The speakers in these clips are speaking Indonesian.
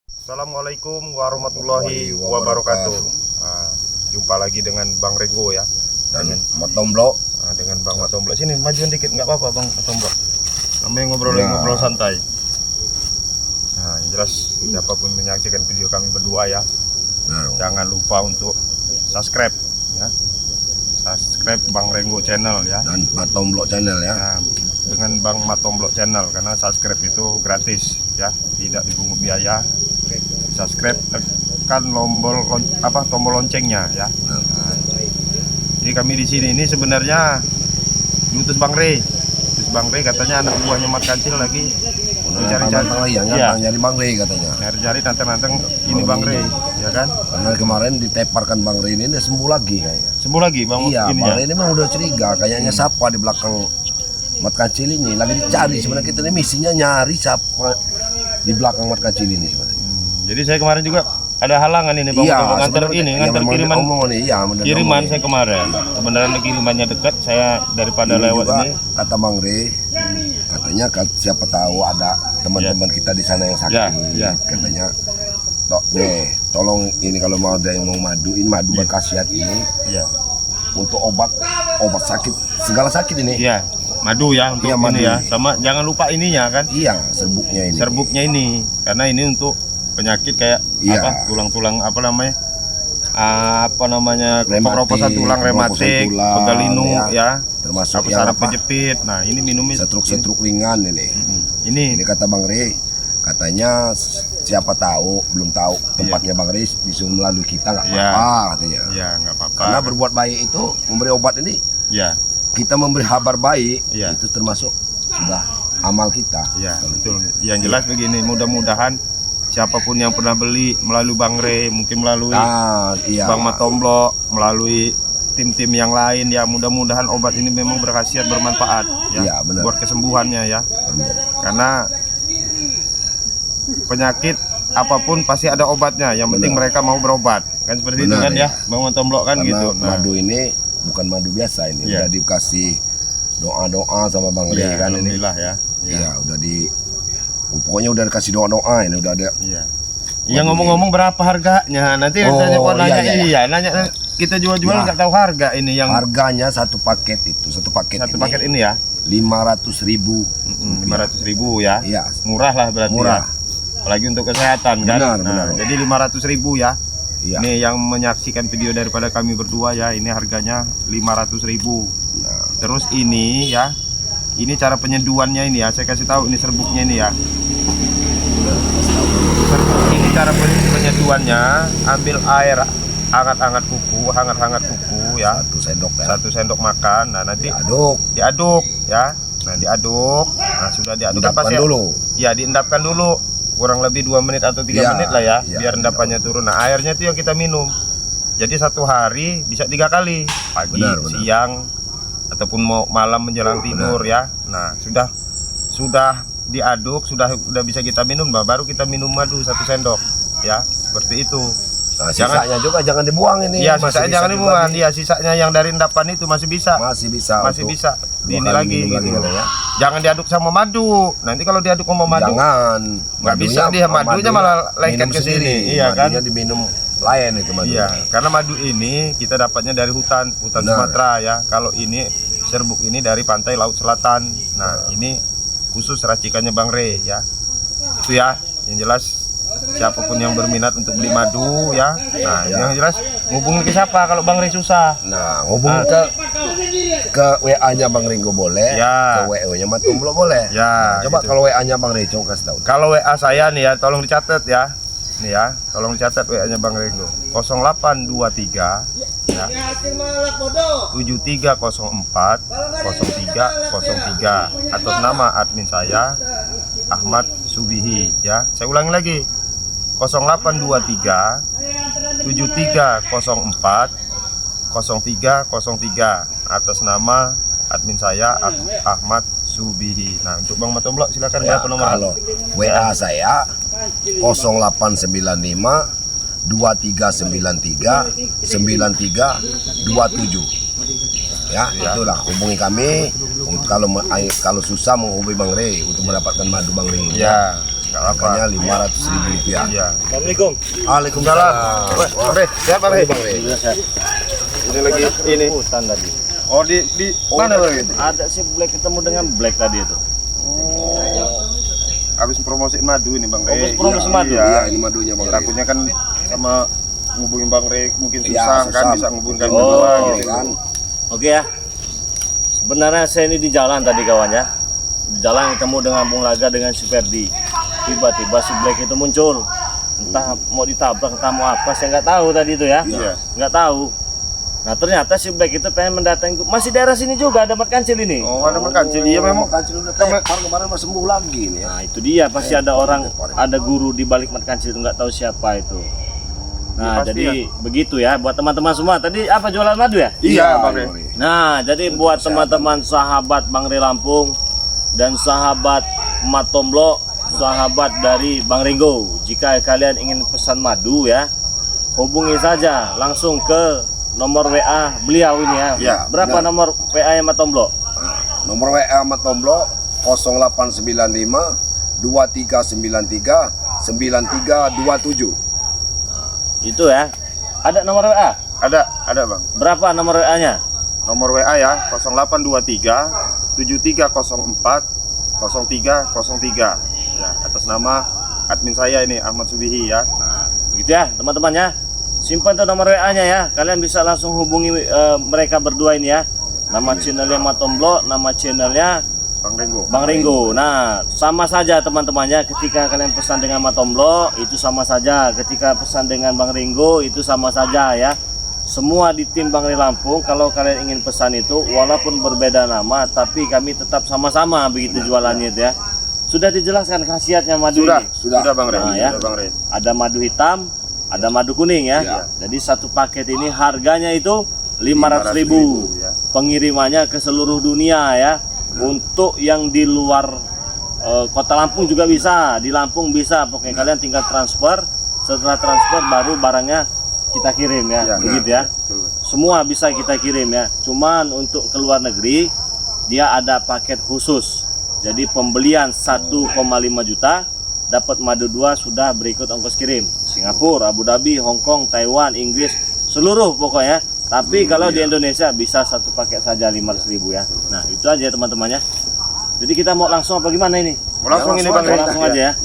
Assalamualaikum warahmatullahi wabarakatuh. Jumpa lagi dengan Bang Renggo ya. Dan Matomblo. Dengan Bang Matomblo. Sini majuan dikit, nggak apa-apa Bang Matomblo. Namanya ngobrol santai. Nah, yang jelas siapapun menyaksikan video kami berdua ya, jangan lupa untuk subscribe ya. Subscribe Bang Renggo channel ya. Dan Matomblo channel ya. Nah, dengan Bang Matomblo channel, karena subscribe itu gratis ya, tidak dipungut biaya. Subscribe, tekan tombol loncengnya ya. Nah, jadi kami di sini ini sebenarnya diutus Bang Rey. Bang Rey katanya anak buahnya Mat Kancil lagi mencari-cari nyari Bang Rey katanya. Cari-cari nanteng-nanteng ini Bang Rey, ya kan? Karena kemarin diteparkan Bang Rey ini sembuh lagi kayaknya. Sembuh lagi Bang? Iya, Bang Rey ini memang udah curiga. Kayaknya siapa di belakang Mat Kancil ini lagi dicari. Sebenarnya kita ini misinya nyari siapa di belakang Mat Kancil ini sebenarnya. Jadi saya kemarin juga ada halangan ini Bang, ngantar kiriman saya kemarin. Sebenarnya kirimannya dekat, saya daripada ini lewat juga, ini. Kata Bang Rey, katanya siapa tahu ada teman-teman kita di sana yang sakit. Katanya, tolong ini kalau mau ada yang mau madu berkhasiat ini untuk obat sakit, segala sakit ini. Iya. Madu ya untuk ini ya. Sama jangan lupa ininya kan? Iya, serbuknya ini. Serbuknya ini, karena ini untuk penyakit kayak tulang-tulang keroposan tulang, rematik, pegal linu ya, termasuk saraf kejepit. Nah, ini minumnya setruk ringan ini. Ini kata Bang Rey, katanya siapa tahu, belum tahu tempatnya Bang Rey, disuruh melalui kita nggak apa-apa katanya. Iya, nggak apa-apa. Karena berbuat baik itu, memberi obat ini, kita memberi kabar baik, itu termasuk sudah amal kita. Iya, betul. Yang jelas begini, mudah-mudahan siapapun yang pernah beli melalui Bang Rey, mungkin melalui Bang Matomblo, melalui tim-tim yang lain ya, mudah-mudahan obat ini memang berkhasiat, bermanfaat ya, buat kesembuhannya ya. Karena penyakit apapun pasti ada obatnya, yang penting mereka mau berobat kan, seperti itu kan ya Bang Matomblo kan. Karena gitu. Madu ini bukan madu biasa, ini udah dikasih doa-doa sama Bang Rey kan ini. Alhamdulillah ya. Iya, udah pokoknya udah dikasih doa-doa ini, udah ada. Iya, ngomong-ngomong berapa harganya? Nanti nanya kita jual-jual nggak tahu harga ini. Yang harganya satu paket ini ya 500.000. 500.000 ya. Iya. Murah lah berarti. Murah. Ya. Apalagi untuk kesehatan kan. Benar. Jadi 500.000 ya. Ini yang menyaksikan video daripada kami berdua ya, ini harganya 500.000. Terus ini ya, ini cara penyeduhannya ini ya, saya kasih tahu ini serbuknya ini ya. Serbuk ini cara penyeduhannya, ambil air hangat-hangat kuku ya, 1 sendok makan. Nah, nanti diaduk ya. Nah, sudah diaduk kan pasti diendapkan dulu kurang lebih 2 menit atau 3 menit lah ya, biar endapannya turun. Nah, airnya itu yang kita minum. Jadi 1 hari bisa 3 kali, pagi, siang, ataupun malam menjelang tidur ya. Nah, sudah diaduk, sudah bisa kita minum, baru kita minum madu 1 sendok ya, seperti itu. Nah, sisanya juga jangan dibuang ini. Iya, sisanya jangan dibuang. Iya, sisanya yang dari endapan itu masih bisa. Ini lagi gitu. Jangan diaduk sama madu. Nanti kalau diaduk sama madu, nggak bisa dia, madunya malah lengket ke sini. Iya kan? Diminum lain itu madu. Iya, karena madu ini kita dapatnya dari hutan Sumatera ya. Kalau ini serbuk ini dari pantai Laut Selatan. Nah, ini khusus racikannya Bang Rey ya. Itu ya, yang jelas siapapun yang berminat untuk beli madu ya. Nah, yang jelas ngubungin ke siapa kalau Bang Rey susah? Nah, hubungin ke WA-nya Bang Renggo boleh, ke WO-nya Matomblo boleh. Ya. Coba gitu. Kalau WA-nya Bang Rey, coba kasih tahu. Kalau WA saya nih ya, tolong dicatat ya. Nih ya, tolong dicatat WA-nya Bang Renggo. 0823 ya. 7304 0303 atas nama admin saya Ahmad Subihi ya. Saya ulangi lagi. 0823 7304 0303 atas nama admin saya Ahmad Subihi. Nah, untuk Bang Matomblo silakan berapa nomor? Kalau WA saya 0895 2393 9327 ya, itulah hubungi kami kalau susah menghubungi Bang Rey untuk mendapatkan madu Bang Rey ya. Nggak apa. Makanya 500.000 rupiah. Iya. Assalamualaikum. Waalaikumsalam. Bang Rey, sehat Bang Rey? Iya, saya Ini lagi ini. hutan tadi. Oh di mana Bang Rey? Ada si Black ketemu dengan Black tadi itu. Habis promosiin madu ini Bang Rey. Habis promosi madu? Iya. Iya, ini madunya Bang Rey. Takutnya kan sama ngubungin Bang Rey mungkin Iya, susah kan, susah. bisa ngubungin Oh, berdua gitu kan. Oke ya. Sebenarnya saya ini di jalan tadi kawan ya. Di jalan ketemu dengan Bung Laga dengan si Ferdi. Tiba-tiba si Black itu muncul. Entah mau ditabrak, entah mau apa, saya nggak tahu tadi itu ya. Iya. Nggak tahu. Nah ternyata si Black itu pengen mendatangi, masih daerah sini juga ada Mat Kancil ini. Oh, ada kancil dia memang. Kancil udah tepar kemarin mah sembuh lagi nih ya. Nah itu dia pasti ada orang, ada guru di balik Mat Kancil itu nggak tahu siapa itu. Nah Pasti jadi begitu ya buat teman-teman semua. Tadi apa jualan madu ya? Iya Bang Rey. Nah jadi buat teman-teman sahabat Bang Rey Lampung dan sahabat Mat Tomblo, sahabat dari Bang Ringo, jika kalian ingin pesan madu ya, hubungi saja langsung ke nomor WA beliau ini ya. Iya, Berapa benar. nomor WA Mat Tomblo? Nah, nomor WA Mat Tomblo 0895 2393 9327. Itu ya. Ada nomor WA? Ada Bang. Berapa nomor WA-nya? Nomor WA ya 0823 7304 0303. Ya, atas nama admin saya ini Ahmad Subihi ya. Nah, begitu ya teman-teman ya. Simpan tuh nomor WA-nya ya. Kalian bisa langsung hubungi mereka berdua ini ya. Nama channelnya Mat Tomblo, nama channelnya Bang Ringo. Bang Ringo. Nah, sama saja teman-temannya. Ketika kalian pesan dengan Mat Tomblo itu sama saja. Ketika pesan dengan Bang Ringo itu sama saja ya. Semua di tim Bang Rey Lampung. Kalau kalian ingin pesan itu, walaupun berbeda nama, tapi kami tetap sama-sama begitu jualannya itu ya. Sudah dijelaskan khasiatnya madu Sudah, ini. sudah Bang Rey. Nah, ya. Sudah Bang Rey. Ada madu hitam, ada madu kuning ya. Ya. Jadi satu paket ini harganya itu 500.000. ya. Pengirimannya ke seluruh dunia ya. Untuk yang di luar kota Lampung juga bisa, di Lampung bisa. Pokoknya kalian tinggal transfer. Setelah transfer baru barangnya kita kirim ya. Ya, Begitu ya. Betul. Semua bisa kita kirim ya. Cuman untuk ke luar negeri dia ada paket khusus. Jadi pembelian 1,5 juta dapat madu 2 sudah berikut ongkos kirim. Singapura, Abu Dhabi, Hong Kong, Taiwan, Inggris, seluruh pokoknya. Tapi kalau di Indonesia bisa satu paket saja 500.000 ya. Nah, itu aja teman-temannya. Jadi kita mau langsung apa gimana ini? Mau langsung ini Bang Rey. Langsung aja ya.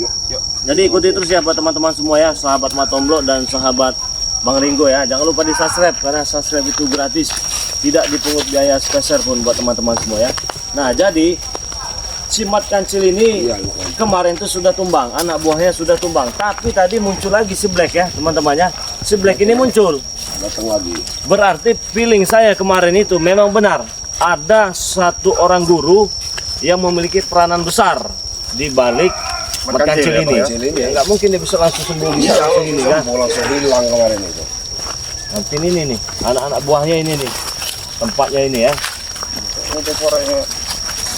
Jadi ikuti terus ya buat teman-teman semua ya, sahabat Mat Tomblo dan sahabat Bang Ringo ya. Jangan lupa di subscribe karena subscribe itu gratis, tidak dipungut biaya spesial pun buat teman-teman semua ya. Nah jadi si Mat Kancil ini kemarin tuh sudah tumbang, anak buahnya sudah tumbang. Tapi tadi muncul lagi si Black ya teman-temannya. Si Black ini muncul. Datang lagi. Berarti feeling saya kemarin itu memang benar. Ada satu orang guru yang memiliki peranan besar di balik Mat Kancil ya, ini. Pak, Kancil ini. Nggak mungkin dia bisa langsung sembuh bisa langsung ini kan. Sembuh langsung hilang kemarin itu. Nanti ini nih, anak-anak buahnya ini nih, tempatnya ini ya. Ini suaranya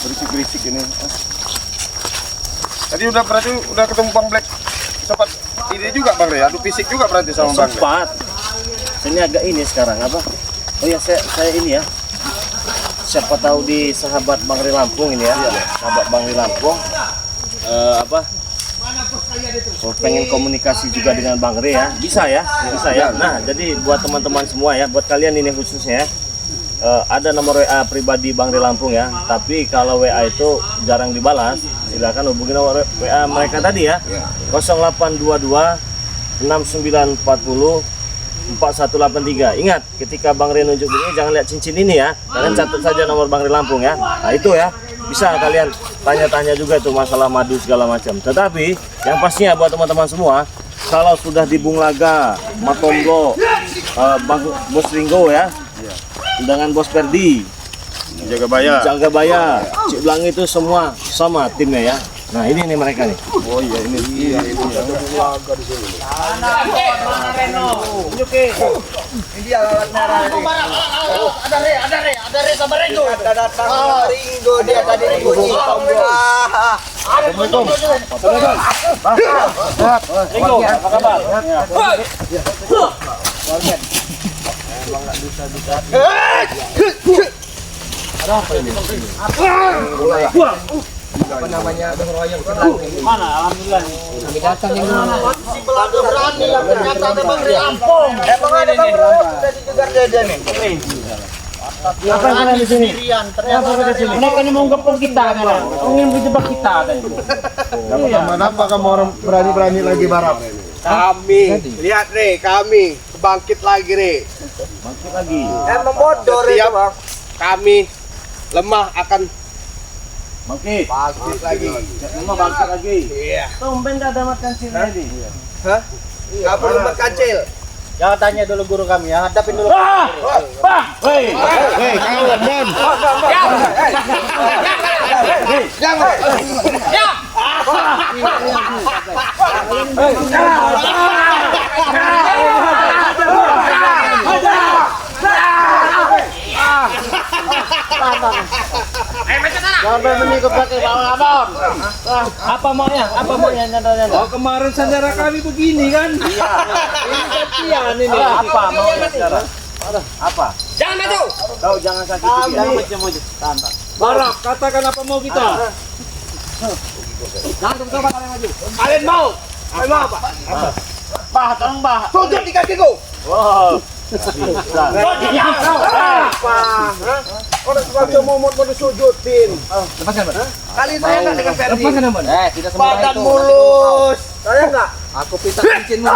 berisik-berisik ini. Tadi udah berarti udah ketemu Bang Black. Sempat ini juga Bang Rey, adu fisik juga berarti sama Bang Black. Sempat. Ini agak ini sekarang apa? Oh ya saya ini ya. Siapa tahu di sahabat Bang Rey Lampung ini ya, sahabat Bang Rey Lampung apa? Oh, pengen komunikasi juga dengan Bang Rey ya, bisa ya. Nah, jadi buat teman-teman semua ya, buat kalian ini khususnya ya, ada nomor WA pribadi Bang Rey Lampung ya. Tapi kalau WA itu jarang dibalas, silakan hubungi nomor WA mereka tadi ya. 0822 6940 4183. Ingat, ketika Bang Rey nunjuk ini jangan lihat cincin ini ya. Kalian catat saja nomor Bang Rey Lampung ya. Nah, itu ya. Bisa kalian tanya-tanya juga tuh masalah madu segala macam. Tetapi yang pastinya buat teman-teman semua, kalau sudah di Bung Laga, Mat Tomblo, Bos Ringo ya, dengan Bos Ferdi, Jaga Baya, Cik Blang itu semua sama timnya ya. Nah ini nih mereka nih. Oh iya ini. Iya, itu ada keluarga di sini. Ini alat merah ini. Ada re sama Ringo. Ada datang Ringo dia tadi Ringo. Assalamualaikum. Ringo, apa kabar? apa namanya Mana? Alhamdulillah. kami datang yang si pelaku berani lah ternyata memang dari Lampung. Emang ada Bang Bro sudah dijegar dia nih. Apa yang kalian di sini? Ternyata dari sini. Mereka ini mau gepung kita kan? Ingin menjebak kita kan? Kenapa kamu orang berani-berani lagi barap? Kami, lihat nih, kami bangkit lagi nih. Bangkit lagi. Emang bodoh itu Bang. Kami lemah akan Bangkit. bangkit lagi. Memang bangkit lagi. Iya. Tumben gak ada makan sini tadi. Hah? Gak perlu berkacil. Jangan tanya dulu guru kami ya, hadapin dulu. Hei, Kawan, Bon. jangan menikut pakai abon. Apa maunya? Apa maunya nyanda-nyanda? Oh, kemarin saudara kami begini kan? Iya. Ini gantian ini. Apa maunya sekarang? Apa? Jangan maju. Kau jangan sakiti dia. Jangan macam-macam. Tahan. Barap, katakan apa mau kita? Jangan coba kalian maju. Kalian mau? Kalian mau apa? Bah, tolong bah. Sujud di kakiku. Wow. Apa? Orang suka momot mau disujudin. Lepaskan, Bang. Kali saya enggak dengan Ferdi. Lepaskan, Bang. Tidak semua Badan itu. mulus. Saya enggak. Aku pita cincinmu.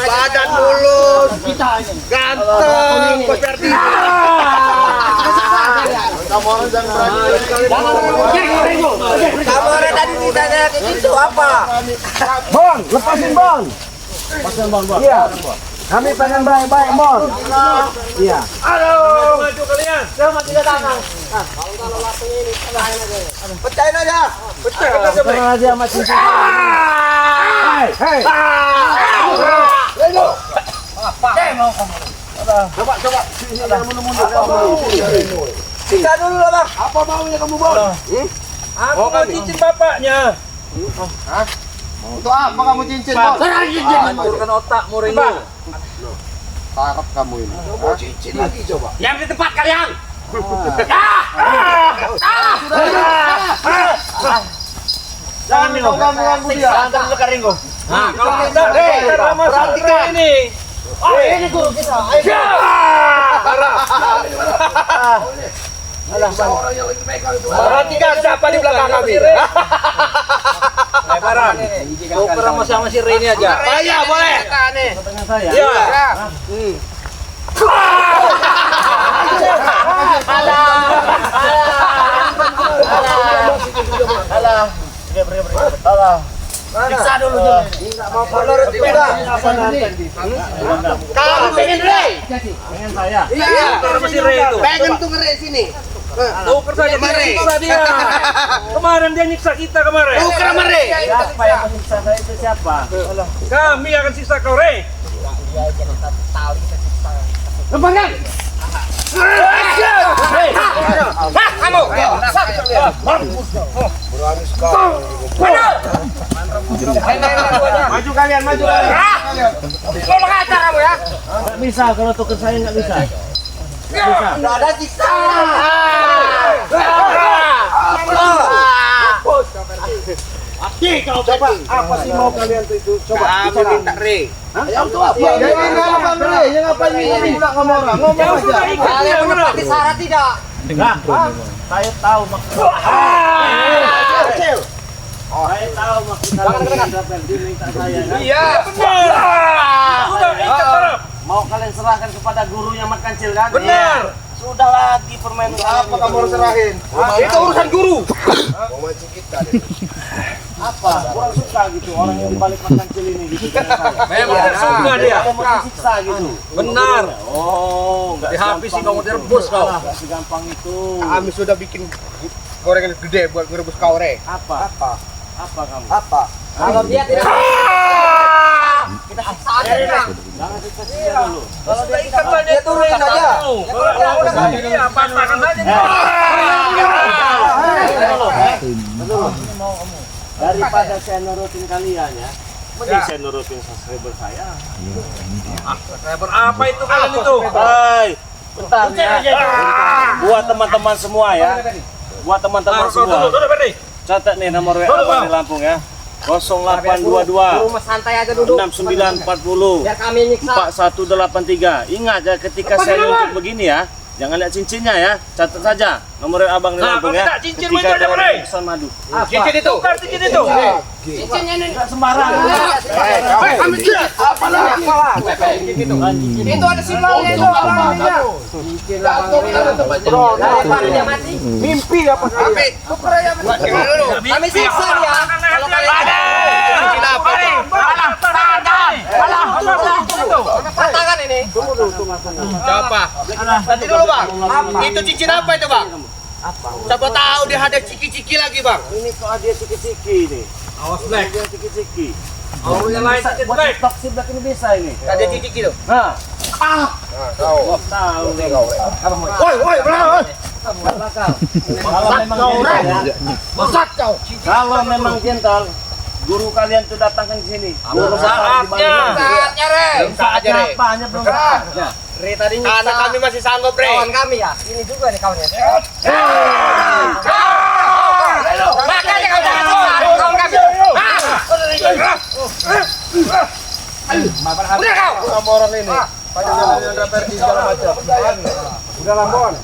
Badan mulus. Kita ini. Ganteng. Bos Ferdi. Kamu orang jangan berani. Kamu orang tadi ditanya kayak gitu apa? Bon, lepasin Bon. Lepaskan, Bang. Iya. Kami pengen baik-baik, Bon. Iya. Aduh. Maju kalian. Sama tidak tangan. Pecahin aja. Pecah. Tenang aja sama cincin. Hei. Coba. Kita dulu lah Bang. Apa maunya kamu Bang? Aku mau cincin bapaknya. Untuk apa kamu cincin Bang? Hancurkan otakmu ini. Tarap kamu ini. Coba cincin lagi coba. Yang di tempat kalian. Jangan ganggu dia. Jangan dulu karingku. Nah, kalau kita perhatikan ini. Ini guru kita. Orang yang lagi megang itu. Perhatikan siapa di belakang kami. Lebaran. Tuker sama si Rini aja. Iya boleh. Dengan saya. Iya. Siksa dulu dulu. Menurut kita. Kamu pengen Rey? Dengan saya. Iya. Sama si Rey itu. Pengen tuh Rey sini. Tuker saja dia nyiksa dia. Kemarin dia nyiksa kita kemarin. Tuker sama Rey. Siapa yang menyiksa saya itu siapa? Kami akan siksa kau, Rey. Lepaskan. Kamu. Berani sekali. Maju kalian, maju kalian. Kau mengajar kamu ya? Nggak bisa kalau tuker saya nggak bisa. Nggak ada siksa. Kau coba apa sih mau kalian tuh itu? Coba Kamu minta Rey. Yang itu apa? Yang apa Rey? Yang apa ini pula kamu orang? Ngomong aja. Kalian menepati syarat tidak? Enggak. Saya tahu maksud. Saya tahu maksud kalian. Siapa yang diminta saya? Kan? Iya. Sudah ikat tarap. Mau kalian serahkan kepada gurunya Mat Kancil kan? Benar. Sudah lagi permainan. Apa kamu harus serahin? Itu urusan guru. Mau mancing kita deh. Apa? Kurang suka gitu orang yang dibalik Mat Kancil ini gitu. Memang suka dia. Dia mau disiksa gitu. Benar. Oh, enggak Dihabisi kamu direbus kau. Enggak segampang itu. Kami sudah bikin gorengan gede buat ngerebus kau Rey. Apa? Apa kamu? Apa? Kalau dia tidak kita siksa aja. Jangan siksa dulu. Kalau dia ikat dia turunin aja. Iya, patahkan saja. Daripada saya nurutin kalian ya, mending saya nurutin subscriber saya. Subscriber apa itu kalian itu? Hai, Bentar ya. Buat teman-teman semua ya. Buat teman-teman semua. Catat nih nomor WA Abang di Lampung ya. 0822 Rumah santai aja duduk. 6940 Biar kami nyiksa. 4183. Ingat ya ketika saya nunjuk begini ya. Jangan lihat cincinnya ya, catat saja nomor Abang di Lampung ya. Cincin Ketika itu aja, ada pesan madu. Cincin itu. Tukar cincin itu. Cincinnya ini. Sembarangan. Itu ada simbolnya itu. Daripada dia mati. Mimpi apa kali? Kami siksa dia. Kalau kalian katakan ini. Siapa? Nanti dulu bang. Itu cincin apa itu bang? Siapa tahu dia ada ciki-ciki lagi bang. Ini kok ada ciki-ciki ini. Awas black. Ada ciki-ciki. Yang lain sakit Buat black. stok si Black ini bisa ini. Ada ciki-ciki tuh. Nah. Tahu nih. Woi, belakang. Kalau memang gentle, guru kalian tuh datangkan ke sini. Guru Saatnya. Saatnya, Re. Saatnya apa? Hanya belum saatnya. Re tadi Anak kami masih sanggup bre. kawan kami ya. Ini juga nih kawannya. Makanya kau jangan susah, kawan kami. Udah kau. Sama orang ini. Ada Perdi segala macam. Udah Lambon.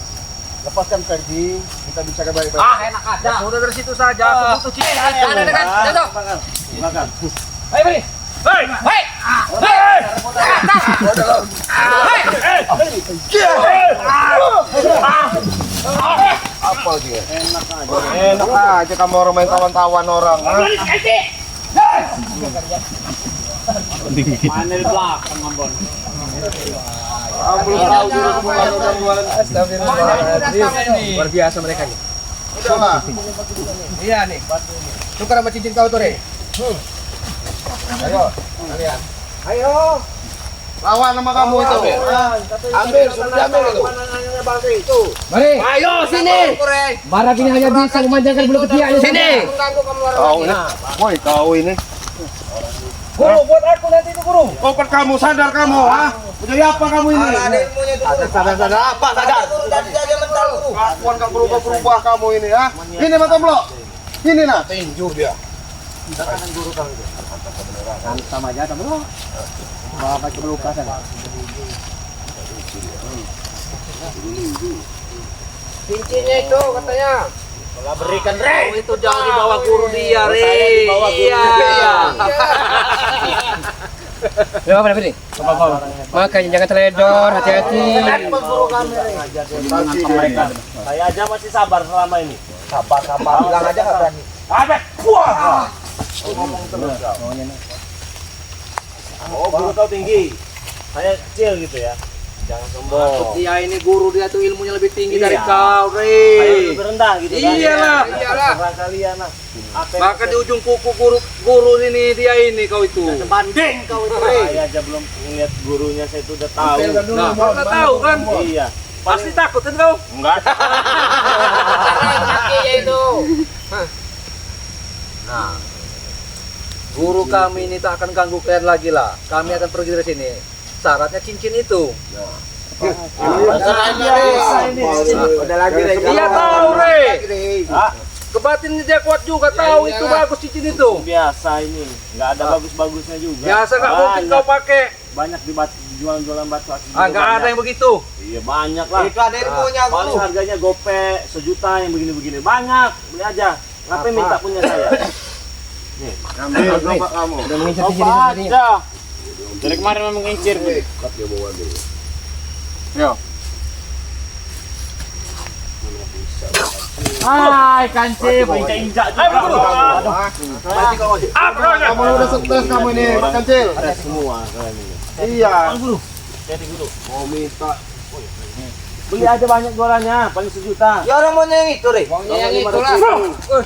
Lepaskan Perdi, kita bicara baik-baik. Enak aja. Udah dari situ saja. Aku butuh cincin. Ada dekat. Jatuh. Makan. Ayo beri. Hei. Hei. Apa dia? Enak aja kamu orang main tawan-tawan orang. Panel belakang ngambon. Luar biasa mereka nih. Iya nih. Tukar sama cincin kau tuh re. Ayo, kalian. Ayo. Lawan sama kamu itu. Ambil, sudah diambil itu. Mari. Ayo sini. Bara ini hanya bisa memanjangkan bulu ketiaknya. Sini. Kau ini. Woi, kau ini. Guru buat aku nanti itu guru. Koper kamu, sadar kamu, ha? Jadi apa kamu ini? Sadar apa sadar? Kelakuan gak berubah-berubah kamu ini, ha? Ini mata blok. Ini nah. Tinju dia. Sama aja, teman. Bapak itu luka sana. Cincinnya itu katanya. Malah berikan re. Itu jangan dibawa guru dia, Re. Iya. Ya apa ini? Makanya jangan teledor, hati-hati. Saya aja masih sabar selama ini. Sabar bilang aja nggak berani. Abek. Wah. Oh, guru kau tinggi. Saya kecil gitu ya. Jangan sombong. Dia ini guru, dia tuh ilmunya lebih tinggi dari Iya. kau, Saya Re. lebih rendah gitu kan. Iyalah. Iyalah. Kalian lah. Maka di ujung kuku guru ini dia ini kau itu. Banding kau itu. Saya aja belum ngeliat gurunya, saya itu udah tahu. Nah, kau udah tahu kan? Iya. Pasti takut kan kau? Enggak. Kakinya itu. Nah, guru kami ini tak akan ganggu kalian lagi lah. Kami akan pergi dari sini. Syaratnya cincin itu. Udah lagi re. Dia tahu, Re. Kebatinnya dia kuat juga, tahu itu bagus cincin itu. Biasa ini. Enggak ada bagus-bagusnya juga. Biasa nggak mungkin kau pakai. Banyak di jualan batu akik. Ah, nggak ada yang begitu. Iya, banyak lah. Itu ada ilmunya Paling guru. harganya gope 1 juta yang begini-begini. Banyak. Beli aja. Ngapain minta punya saya? Ambil coba kamu. Coba aja. Dari kemarin memang ngincir. Hai, kancil, injak-injak juga. Kamu udah stres kamu ini, kancil. Ada semua kalian ini. Iya. Jadi guru. Mau minta. Beli aja banyak jualannya, paling 1 juta. Ya orang mau yang itu re. Yang itulah.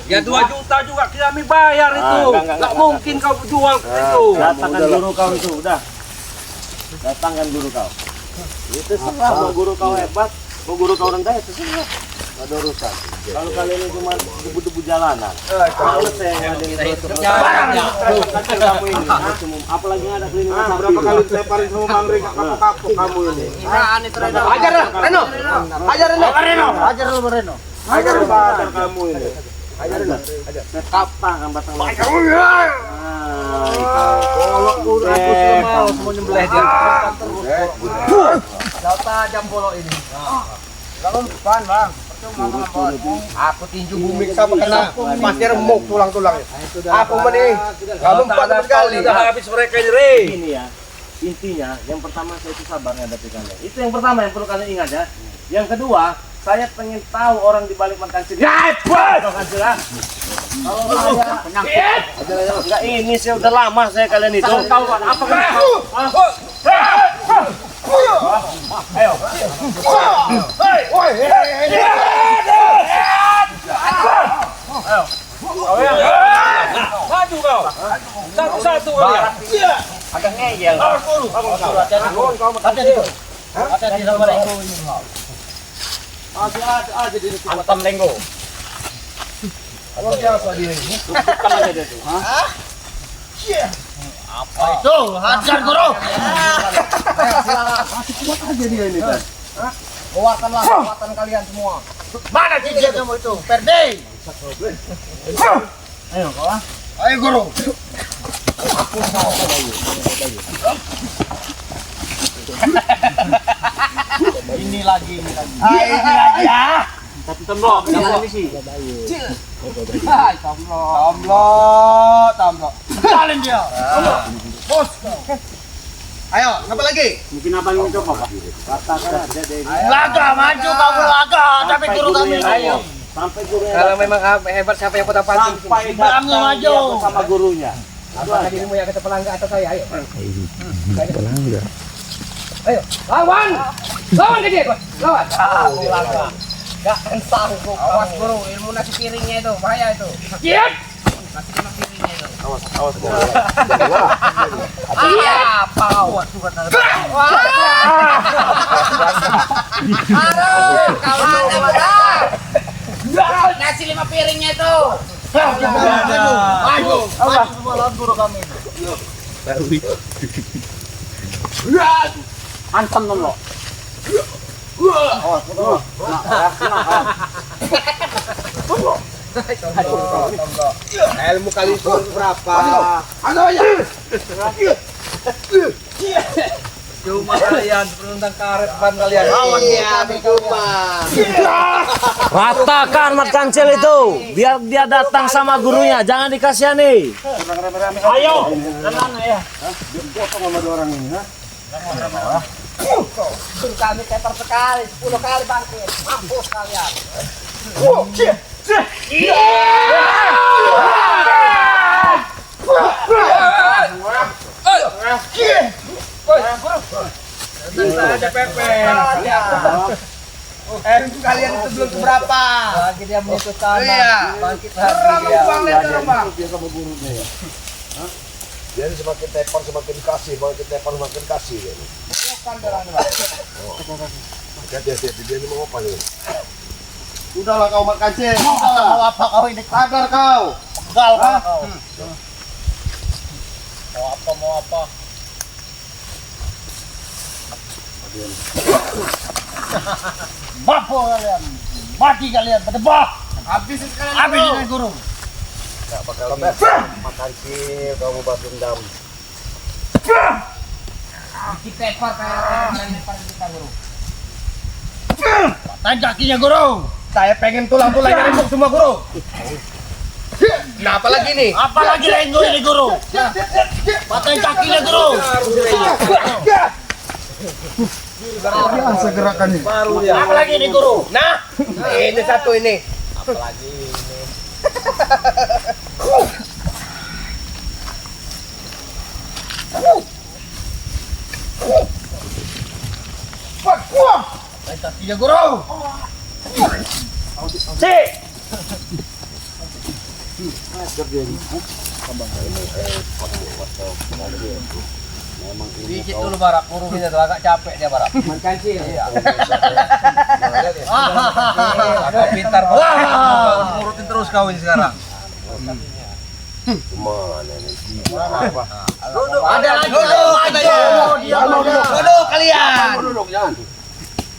Ya 2 juta juga kami bayar itu. enggak, Nggak mungkin kau jual itu. Datangkan guru kau itu, udah. Datangkan guru kau. Itu terserah, mau guru kau hebat, mau guru kau rendah, itu terserah. ada urusan. Kalau kalian ini cuma debu-debu jalanan, males saya ngadain kamu ini. Apalagi ada cleaning sapi. Berapa kali dilemparin sama Mangri nggak kapok-kapok kamu ini. Ajar lah, Reno. Ajar Reno. Ajar lu Reno. Ajar badan kamu ini. Ajar. Kapang kan batang lu. Kalau udah aku sudah mau semua nyembelih dia. Jauh tajam bolok ini. Aku tinju bumi sama kena pasti remuk tulang-tulangnya. Aku mending kamu 4 kali. Udah habis mereka ini, Re. Ini ya. Intinya yang pertama saya itu sabar menghadapi kalian. Itu yang pertama yang perlu kalian ingat ya. Yang kedua, saya pengen tahu orang di balik makan sini. Ya, kalau saya enggak ini saya udah lama saya kalian itu. Tahu apa Ayo. Maju kau. Satu-satu dia. Agak ngeyel. Hati-hati sama Lenggo ini. Aja di situ. Antam Lenggo. Kalau biasa dia ini. Bukan aja dia tuh. Apa itu? Hajar guru. Kuat aja dia ini kan. Keluarkanlah kekuatan kalian semua. Mana cincin kamu itu? Perde. Ayo kau ah. Ayo guru. Ini lagi. Ini lagi ya. Satu tembok, jangan misi. Tamlo. Kalian dia. Bos. Ayo, siapa lagi? Mungkin apa yang coba Pak? Katakan aja deh. Laga, maju kamu laga. Tapi turun kami. Ayo. Sampai gurunya. Kalau memang hebat siapa yang kota pancing? Sampai Bilangnya maju. sama gurunya. Apakah dirimu yang kata pelangga atau saya? Ayo. Pelangga. Ayo, lawan! Lawan ke dia, lawan! Gak akan sanggup. Awas bro, ilmu nasi piringnya itu bahaya itu. Kiat! Nasi piringnya itu. Awas guru. Apa kau? Aduh, kawan nasi 5 piringnya itu. Maju semua lawan guru kami. Antam nomor. Ilmu kali berapa? Cuma kalian penentang karet ban kalian. Awas ya, cuma. Ratakan mat kancil itu, biar dia datang sama gurunya, jangan dikasihani. Ayo, tenang ya. Potong sama 2 orang ini, ha? Kami teper sekali, 10 kali bangkit. Mampus kalian. Ada Pepe. Kalian itu belum seberapa. Lagi dia menuntut tanah. Iya. Bangkit lagi dia. Jadi semakin tepar semakin kasih, semakin tepar semakin kasih. Hati-hati, dia ini mau apa nih? Udahlah kau mat kancil. Mau apa kau ini? Sadar kau. Pegal kau. Mau apa? Bapo kalian. Mati kalian berdebah. Habis sekalian. Habis dengan guru. Gak bakal makan sih, kamu balas dendam. Kita ekor kayak lempar kita guru. Patahin kakinya guru. Saya pengen tulang-tulangnya remuk semua guru. Nah, apalagi nih? Apalagi Lenggo ini guru. Patahin kakinya guru. Biasa gerakannya. Apalagi ini guru. Nah, ini satu ini. Apalagi ini. Kakinya guru. Dikit dulu Barak, urusin itu agak capek dia Barak. Kancil ya. Agak pintar Barak. Urutin terus kau ini sekarang. Mana nih? Ada lagi. Duduk kalian.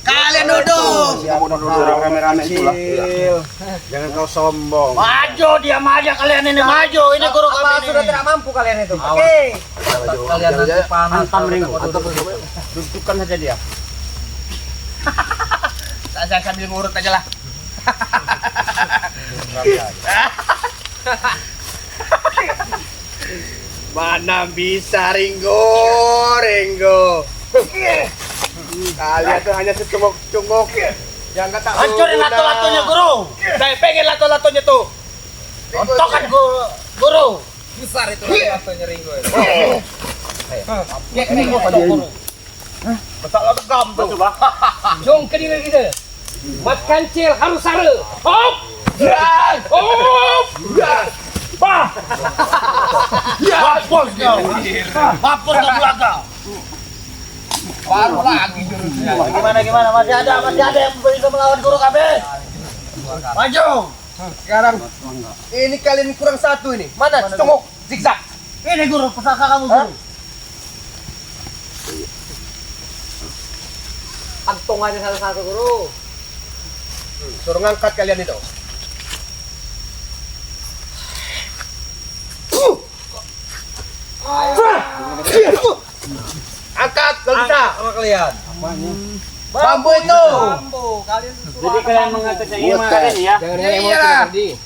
Kalian duduk. Rame-rame itulah. Jangan kau sombong. Maju dia aja kalian ini maju. Ini guru kami ini. Sudah tidak mampu kalian itu. Oke. Kalian nanti panas. Dudukkan saja dia. Saya sambil ngurut aja lah. Mana bisa Ringo. Kalian tuh hanya secungok-cungok. Yang kata Hancurin lato-latonya guru. Saya pengen lato-latonya tuh. Tontokan guru. Besar itu latonya Ringo. Ya Ringo guru. masalah tegam tuh. Jom ke diri kita. Mat kancil harus sara. Hop. Hop. Bah. Hapus kau. Hapus kau belakang. Baru lagi jurusnya. Gimana masih ada yang bisa melawan guru kami. Maju. Sekarang ini kalian kurang satu ini. Mana cunguk zigzag. Ini guru pusaka kamu guru. Antung aja satu-satu guru. Suruh ngangkat kalian itu. Angkat kalau bisa. Sama kalian. Bambu itu. Jadi kalian mengatasnya iman ini ya. Jangan dengan emosi Ferdi.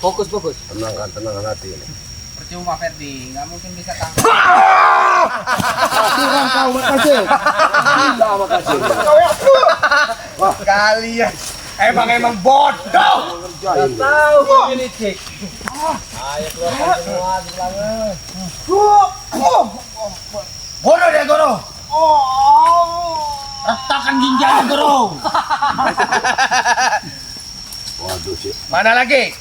Fokus. Tenangkan hati ini. Percuma Ferdi, nggak mungkin bisa tangkap. Kalian emang bodoh. Tahu ini cik. Ayo keluarkan semua di belakang. Guru dia guru. Ratakan ginjalnya guru. Waduh sih. Mana lagi?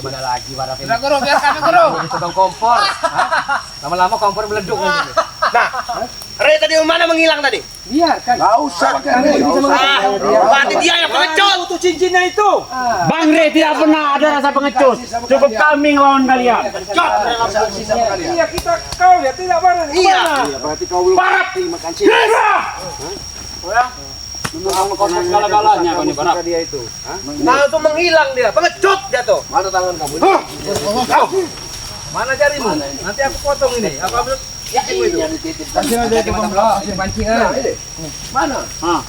Mana lagi para Sudah guru, biar kami guru. Jadi tukang kompor. Hah? Lama-lama kompor meleduk nanti. Nah, Re tadi mana menghilang tadi? Biarkan. Gak usah kan. Berarti dia yang pengecut. Itu cincinnya itu. Bang Re tidak pernah ada rasa pengecut. Cukup kami ngelawan kalian. Iya kita kau lihat tidak bareng. Iya. Berarti kau belum mati makan sih. Kamu kotor segala-galanya kau ini Barak. Dia itu. Nah, itu menghilang dia. Pengecut dia tuh. Mana tangan kamu? Mana jarimu? Nanti aku potong ini. Aku ambil yakinmu itu. Kasih aja ke bawah. Kasih pancingan. Mana? Ayo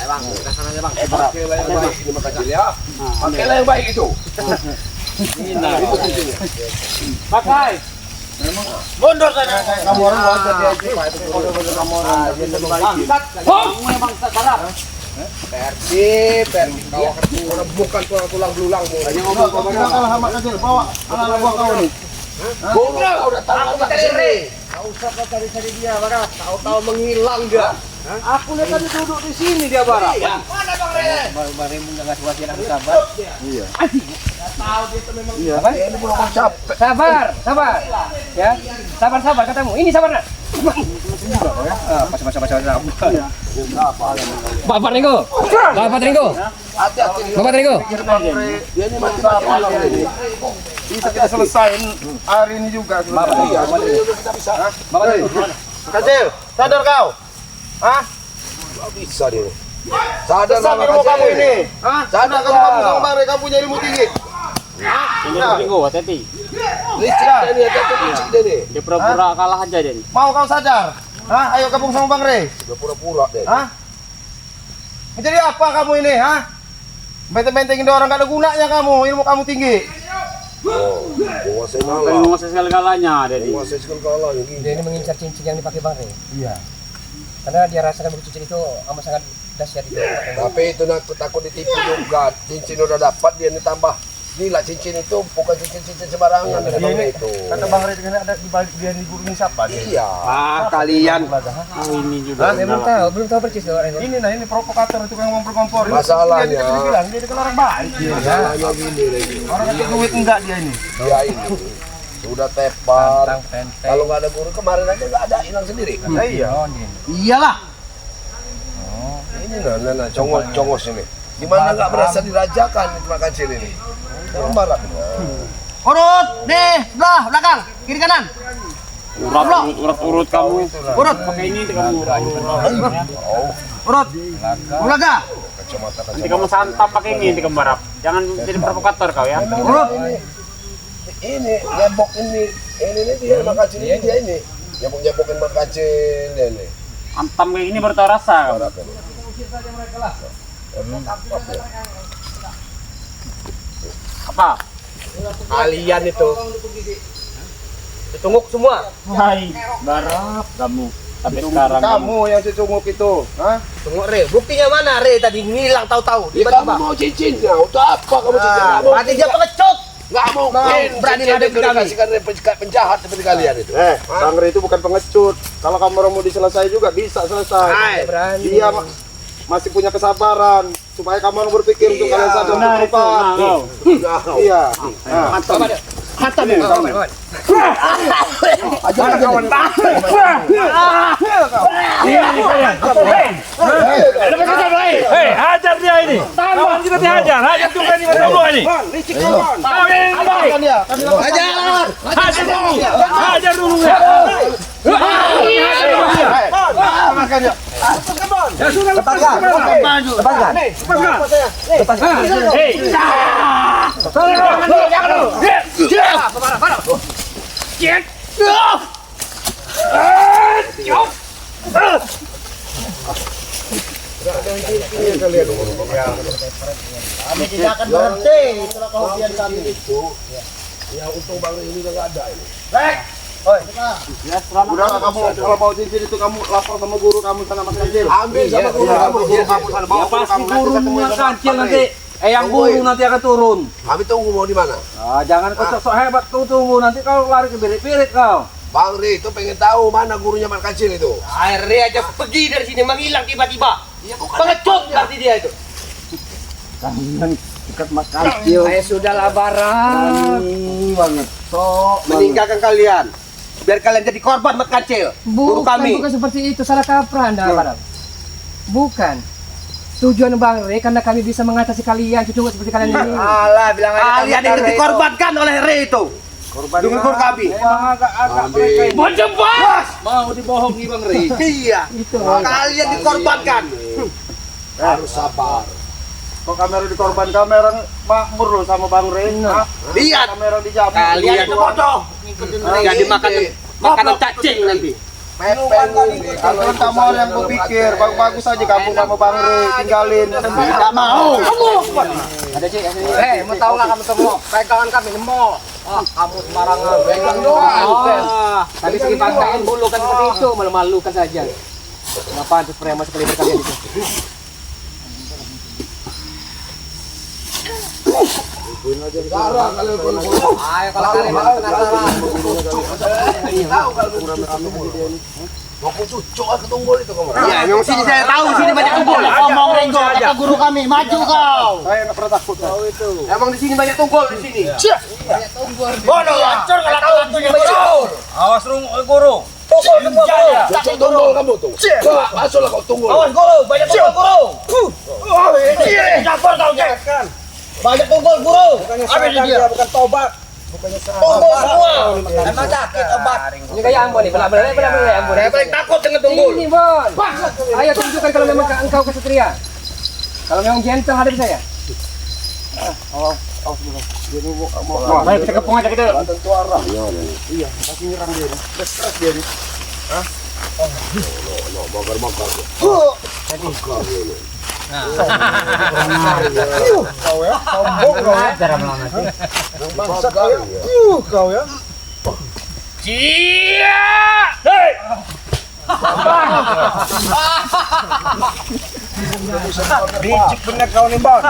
bang, kita sana aja bang. Pakailah yang baik ini makan sih ya. Pakailah yang baik itu. Pakai. Mundur sana. Kamu orang mau jadi aja. Kamu orang jadi baik. Memang salah. Persi. Kau orang bukan tulang belulangmu. Hanya ngomong kau sama kecil. Bawa anak buah kau nih. Kau udah tahu apa cari. Kau usah kau cari dia, Barak. Tahu-tahu menghilang dia. Aku lihat tadi duduk di sini dia Barak. Mana Bang Re? Bang Remu nggak ngasih wasiat aku sabar. Iya. Ini belum capek. Sabar. Ya, sabar katamu. Ini sabar nak. Bapak Ringo. Hati-hati. Bapak Ringo. Dia ini mati apa ini? Bisa kita selesaiin hari ini juga. Iya, kita bisa. Bapak Ringo. Kecil, sadar kau? Hah? Gak bisa dia. Sadar Besar ilmu kamu ini. Hah? Sadar kamu Bang Re, kamu punya ilmu tinggi. Ini Ringo, hati-hati. licik dia nih, hati-hati licik dia nih. Dia pura-pura kalah aja dia. Mau kau sadar? Hah? Ayo gabung sama Bang Re. Udah pura-pura deh. Hah? Menjadi apa kamu ini, hah? Benteng-bentengin orang gak ada gunanya kamu, ilmu kamu tinggi. Oh, menguasai Kalian malam. menguasai segala-galanya dia. Menguasai segala yang Dia gini. ini mengincar cincin yang dipakai Bang Re. Iya. Karena dia rasakan bahwa cincin itu amat sangat dahsyat itu. Tapi itu takut ditipu juga. Cincin udah dapat dia ditambah. Gila cincin itu bukan cincin sembarangan dari Bang Re itu. Kata Bang Re kan ada di balik dia di guru ini siapa dia? Iya. Kalian. Oh ini juga. Belum tahu persis orang ini. Ini provokator itu yang ngomong kompor. Masalahnya- Dia bilang dia kan orang baik. Masalahnya gini Regi. Orang kasih duit enggak dia ini. Dia ini Sudah tepar. Kalau nggak ada guru kemarin aja nggak ada, hilang sendiri kan? Iya. Iyalah. Ini nah, congos ini. Gimana nggak berasa dirajakan itu makan kecil ini? Orang barat. Urut, nih, sebelah, belakang, kiri kanan. Urut kamu. Urut, Pakai ini kamu. urut. Belakang. Kacamata Nanti kamu santap pakai ini kamu barap. Jangan jadi provokator kau ya. Urut. Ini nyebok ini dia makan kecil ini dia ini. Nyepokin makan kecil ini. Antam kayak ini baru tahu rasa kau. Barat ini. Apa? Kalian itu. Ditunggu semua. Hai, barap kamu. Tapi sekarang Kamu yang cecunguk itu, hah? Tunggu Re, buktinya mana Re tadi ngilang tahu-tahu Ya kamu tiba-tiba. mau cincinnya, untuk apa kamu cincin? Berarti dia pengecut. Nggak mungkin, berani cincin ada itu di kami. dikasihkan penjahat seperti kalian itu. Bang Re itu bukan pengecut. Kalau kamu mau diselesai juga bisa selesai. Dia masih punya kesabaran supaya kamu berpikir untuk kalian sadar benar itu. tepat. Nah, kau. Iya. Nah, Hantam ya. Hei, hajar dia ini. Kawan kita dihajar. Hajar juga ini dulu ini. Hajar dulu. Hajar dulu ya. Kami tidak akan berhenti setelah kemudian kami. Ya untung bang ini udah nggak ada ini. udah kamu kalau mau cincin itu kamu lapor sama guru kamu sana Mas Kecil. Ambil sama guru kamu. Kamu sana bawa guru kamu. Gurunya kancil nanti. Yang guru nanti akan turun. Kami tunggu mau di mana? Ah, jangan kau sok hebat kau tunggu nanti kau lari ke birit-birit kau. Bang Ri itu pengen tahu mana gurunya Mas Kecil itu. Akhirnya aja pergi dari sini menghilang tiba-tiba. Pengecut berarti dia itu. Dekat Mas Kecil. Saya sudah labaran. Banget. Meninggalkan kalian. Biar kalian jadi korban Mat Kacil. Guru kami. Bukan seperti itu, salah kaprah Anda, Barat. Bukan. Tujuan Bang Re karena kami bisa mengatasi kalian, cucu seperti kalian ini. Alah, bilang aja kalian yang dikorbankan oleh Re itu. Dengan guru kami. Bocah bos. Mau dibohongi Bang Re. Iya. Itu. Kalian dikorbankan. Harus sabar. Kok kamera dikorban kamera makmur loh sama Bang Re. Lihat. Kamera dijamin. Kalian itu bodoh. Jadi makan makanan cacing nanti. Kalau kita mau yang berpikir bagus aja kamu sama Bang Re tinggalin. Tidak mau. Ada sih. Mau tahu nggak kamu semua? Pegangan kami nemo. Kamu sembarangan. Pegang doang. Tapi segi bangsain bulu kan seperti itu, malu-malukan saja. Kenapa antus preman sekali kalian itu? Sekarang kalian Ayo kalau kalian penasaran. tahu kalau mau cucuk ke tunggul itu kamu. Iya, memang sini saya tahu sini banyak tunggul. Ngomong Ringgo kata guru kami, maju kau. Saya nggak pernah takut. Emang di sini banyak tunggul di sini. Bodoh, hancur kalau tahu tujuh guru. Awas guru. Tunggul semua guru. Cucuk tunggul kamu tuh. Wah, masuklah kau tunggul. Awas guru, banyak tunggul guru. Campur kau jangan. Banyak tunggul guru. Apa dia? Bukan tobat. Tunggul semua. Emang sakit obat. Ini kayak Ambon nih, benar-benar Ambon. Saya paling takut dengan tunggul. Ini Bon. Ayo tunjukkan kalau memang engkau kesatria. Kalau memang gentle hadapi saya. Baik, kita kepung aja kita. Tentu arah. Kau ya. Cia! Hei! Bijik bener kau nih Bon.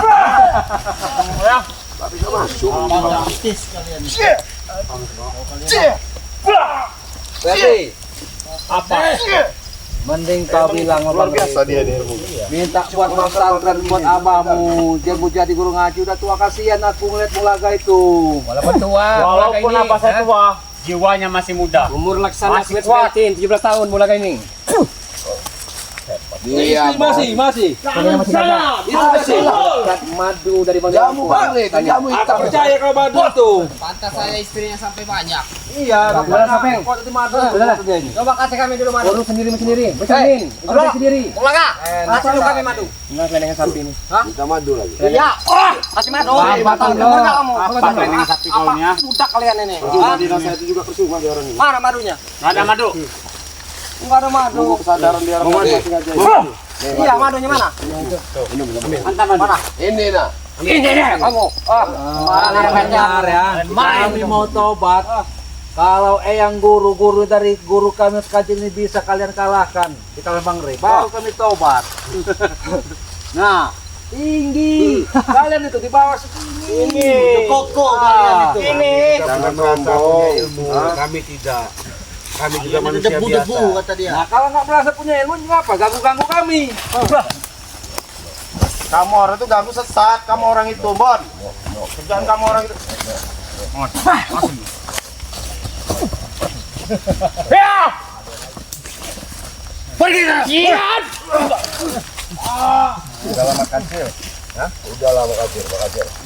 Berarti Apa? Mending kau bilang Luar biasa dia nih. minta buat pesantren buat abahmu. Dia mau jadi guru ngaji udah tua, kasihan aku ngeliat mulaga itu. Walaupun tua, Walaupun apa saya tua, jiwanya masih muda. umur laksana Masih kuat 17 tahun mulaga ini. Dia Masih. Itu masih madu dari Bang jamu balik, jamu hitam. percaya kalau madu itu. Pantas saya istrinya sampai banyak. Iya, sampai kok itu madu. Coba kasih kami dulu madu. Urus sendiri. Bersamin. Urus sendiri. Ulang kasih lu kami madu. Enggak kelengan sapi ini. Kita madu lagi. Iya. Kasih madu. Batang lo. Apa kelengan sapi kaunya? Budak kalian ini. Saya itu juga percuma di orang ini. Mana madunya? Nggak ada madu. Enggak ada madu. Kesadaran dia orang Iya, madunya mana? Antar madu. Mana? ini nah. Ini deh kamu. Kami mau tobat. Kalau yang guru-guru dari guru kami sekali ini bisa kalian kalahkan di kalangan Bang Rey, baru kami tobat. Nah, tinggi. Kalian itu di bawah segini. Koko kalian itu. Ini. Jangan sombong. Kami tidak. Kami juga manusia biasa. Kata dia. Nah, kalau nggak merasa punya ilmu, ngapa ganggu-ganggu kami? Kamu orang itu ganggu sesat, kamu orang itu, Bon. Kerjaan kamu orang itu. Udah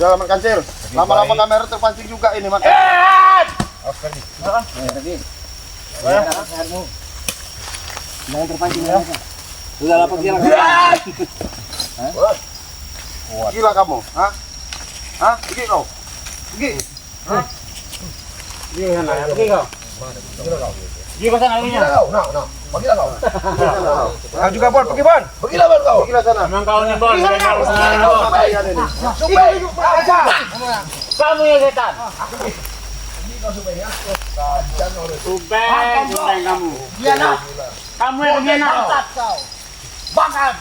lama kancil. Lama-lama kamera terpancing juga ini makan. Jangan terpancing ya. Sudah lapor dia. Gila kamu, hah? Hah? Pergi kau. Pergi. Pergi ke sana apinya. Bagilah kau. Kau juga, Bon. Pergi, Bon. Bagilah kau. Pergilah sana. Memang kau nih Bon, Kalian ini. kamu ya setan. Subeng kamu. Iya nak. Kamu yang pengkhianat. Bakar.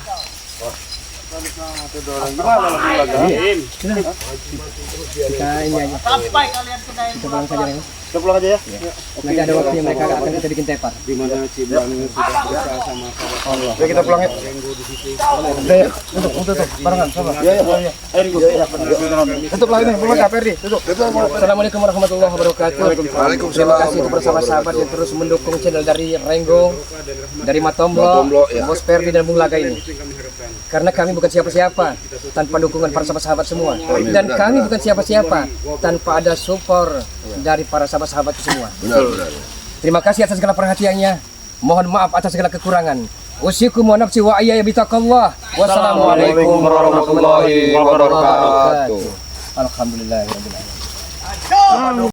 Sampai kalian kena ilmu apa? Kita pulang aja ya. Nanti ada waktunya mereka akan kita bikin tepar. Di mana Cibang sudah berusaha sama Allah. Ya kita pulang ya. Tutup, barengan, sabar. Ya. Tutup lagi nih, pulang capek nih. Tutup. Assalamualaikum warahmatullahi wabarakatuh. Terima kasih untuk bersama sahabat yang terus mendukung channel dari Renggo, dari Matomblo, Bos Perdi dan Bung Laga ini. Karena kami bukan siapa-siapa tanpa dukungan para sahabat-sahabat semua. Dan kami bukan siapa-siapa tanpa ada support dari para sahabat-sahabat semua. Benar. Terima kasih atas segala perhatiannya. Mohon maaf atas segala kekurangan. Usikum wa nafsi wa ayya bitaqallah. Wassalamualaikum warahmatullahi wabarakatuh. Alhamdulillahirabbil alamin.